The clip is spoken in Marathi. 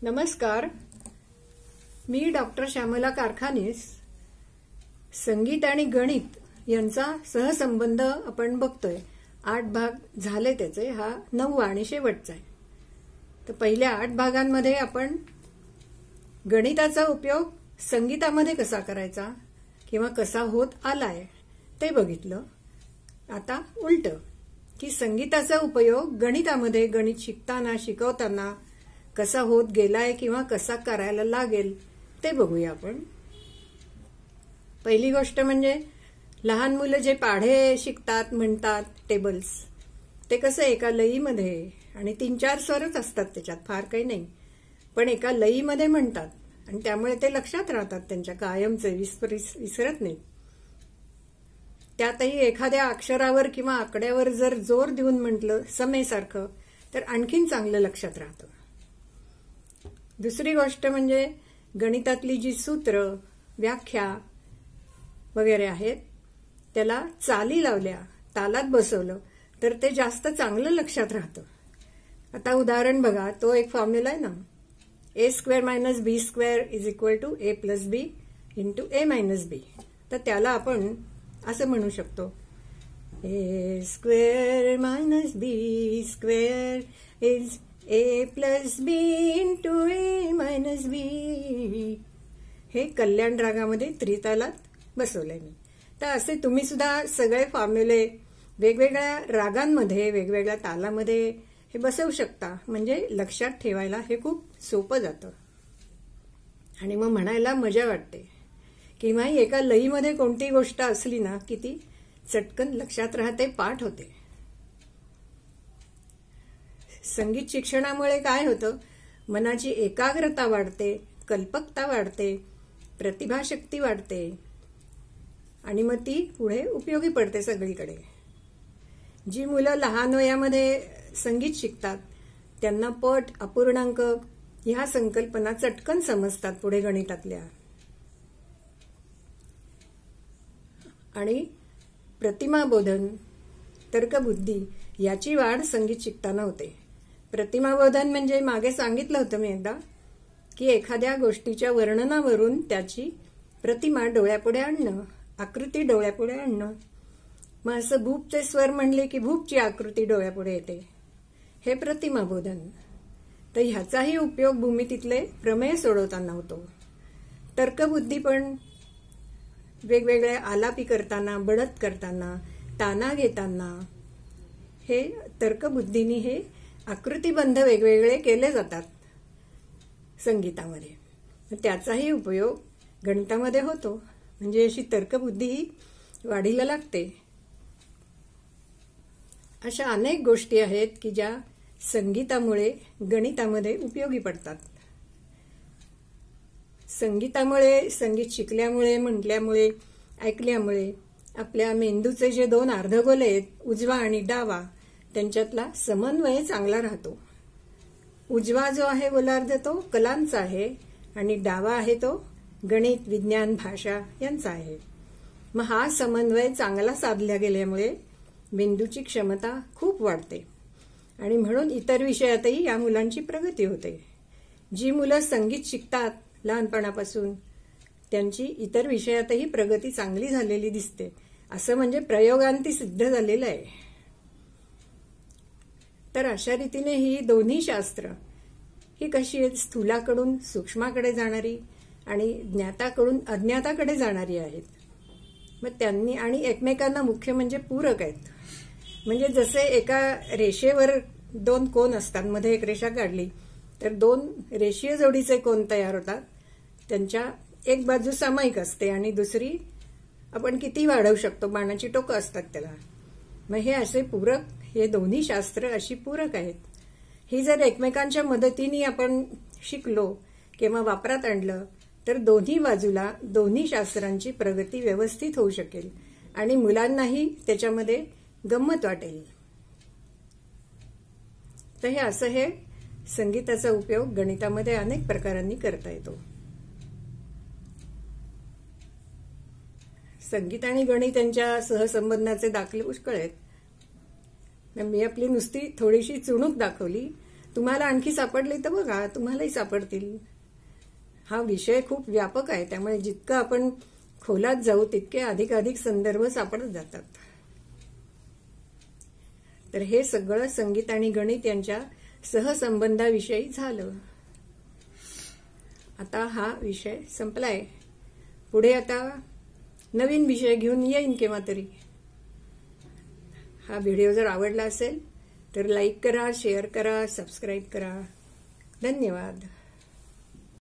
नमस्कार. मी डॉक्टर श्यामला कारखानीस. संगीत आणि गणित यांचा सहसंबंध आपण बघतोय. 8 भाग झाले त्याचे, हा 9वा आणि शेवटचा आहे. तर पहिल्या 8 भागांमध्ये आपण गणिताचा उपयोग संगीतामध्ये कसा करायचा किंवा कसा होत आलाय ते बघितलं. आता उलट की संगीताचा उपयोग गणितामध्ये गणित शिकताना शिकवताना कसा होत गेलाय किंवा कसा करायला लागेल ते बघूया आपण. पहिली गोष्ट म्हणजे लहान मुलं जे पाढे शिकतात म्हणतात टेबल्स, ते कसं एका लयीमध्ये आणि 3-4 स्वरच असतात त्याच्यात, फार काही नाही, पण एका लयीमध्ये म्हणतात आणि त्यामुळे ते लक्षात राहतात त्यांच्या कायमचे, विसरत नाहीत. त्यातही एखाद्या अक्षरावर किंवा आकड्यावर जर जोर देऊन म्हटलं समेसारखं तर आणखीन चांगलं लक्षात राहतं. दुसरी गोष्ट म्हणजे गणितातली जी सूत्र, व्याख्या वगैरे आहेत त्याला चाली लावल्या, तालात बसवलं तर ते जास्त चांगलं लक्षात राहतं. आता उदाहरण बघा, तो एक फॉर्म्युला आहे ना, a² - b² = a + b × a - b. तर त्याला आपण असं म्हणू शकतो, a² - b² is a + b × a - b. हे कल्याण रागामध्ये त्रितालात बसवलंय मी. तर असे तुम्ही सुद्धा सगळे फॉर्म्युले वेगवेगळ्या रागांमध्ये वेगवेगळ्या तालामध्ये हे बसवू शकता. म्हणजे लक्षात ठेवायला हे खूप सोपं जातं आणि मग म्हणायला मजा वाटते. किंवा एका लयीमध्ये कोणती गोष्ट असली ना की ती चटकन लक्षात राहते, पाठ होते. संगीत शिक्षणामुळे काय होतं, मनाची एकाग्रता वाढते, कल्पकता वाढते, प्रतिभाशक्ती वाढते आणि मग ती पुढे उपयोगी पडते सगळीकडे. जी मुलं लहान वयामध्ये संगीत शिकतात त्यांना पट, अपूर्णांक ह्या संकल्पना चटकन समजतात पुढे गणितातल्या. आणि प्रतिमाबोधन, तर्कबुद्धी याची वाढ संगीत शिकताना होते. प्रतिमाबोधन म्हणजे मागे सांगितलं होतं मी एकदा की एखाद्या गोष्टीच्या वर्णनावरून त्याची प्रतिमा डोळ्यापुढे आणणं, आकृती डोळ्यापुढे आणणं. मग असं भूपचे स्वर म्हणले की भूपची आकृती डोळ्यापुढे येते, हे प्रतिमाबोधन. तर ह्याचाही उपयोग भूमितीतले प्रमेय सोडवताना होतो. तर्कबुद्धी पण वेगवेगळे आलापी करताना, बढत करताना, ताना घेताना हे तर्कबुद्धीनी हे आकृतीबंध वेगवेगळे केले जातात संगीतामध्ये. त्याचाही उपयोग गणितामध्ये होतो. म्हणजे अशी तर्कबुद्धी वाढीला लागते. अशा अनेक गोष्टी आहेत की ज्या संगीतामुळे गणितामध्ये उपयोगी पडतात. संगीतामुळे, संगीत शिकल्यामुळे, म्हटल्यामुळे, ऐकल्यामुळे आपल्या मेंदूचे जे 2 अर्धगोले आहेत, उजवा आणि डावा, त्यांच्यातला समन्वय चांगला राहतो. उजवा जो आहे गोलार्ध तो कलांचा आहे आणि डावा आहे तो गणित, विज्ञान, भाषा यांचा आहे. मग हा समन्वय चांगला साधला गेल्यामुळे मेंदूची क्षमता खूप वाढते आणि म्हणून इतर विषयातही या मुलांची प्रगती होते. जी मुलं संगीत शिकतात लहानपणापासून त्यांची इतर विषयातही प्रगती चांगली झालेली दिसते. असं म्हणजे प्रयोगांती सिद्ध झालेलं आहे. तर अशा रीतीने ही दोन्ही शास्त्र ही कशी आहेत, स्थूलाकडून सूक्ष्माकडे जाणारी आणि ज्ञाताकडून अज्ञाताकडे जाणारी आहेत. मग त्यांनी आणि एकमेकांना मुख्य म्हणजे पूरक आहेत. म्हणजे जसे एका रेषेवर 2 कोन असतात, मध्ये एक रेषा काढली तर 2 रेषीय जोडीचे कोन तयार होतात. त्यांच्या एक बाजू सामायिक असते आणि दुसरी आपण किती वाढवू शकतो, बाणाची टोकं असतात त्याला. मग हे असे पूरक, हे दोन्ही शास्त्र अशी पूरक आहेत. ही जर एकमेकांच्या मदतीने आपण शिकलो किंवा वापरात आणलं तर दोन्ही बाजूला दोन्ही शास्त्रांची प्रगती व्यवस्थित होऊ शकेल आणि मुलांनाही त्याच्यामध्ये गंमत वाटेल. तर हे असं हे संगीताचा उपयोग गणितामध्ये अनेक प्रकारांनी करता येतो. संगीत आणि गणित यांच्या सहसंबंधाचे दाखले पुष्कळ आहेत. मी आपली नुसती थोडीशी चुणूक दाखवली. तुम्हाला आणखी सापडले तर बघा, तुम्हालाही सापडतील. हा विषय खूप व्यापक आहे, त्यामुळे जितकं आपण खोलात जाऊ तितके अधिकाधिक संदर्भ सापडत जातात. तर हे सगळं संगीत आणि गणित यांच्या सहसंबंधाविषयी झालं. आता हा विषय संपलाय. पुढे आता नवीन विषय घेऊन येईन केव्हा तरी. हा व्हिडिओ जर आवडला असेल तर लाईक करा, शेअर करा, सबस्क्राईब करा. धन्यवाद.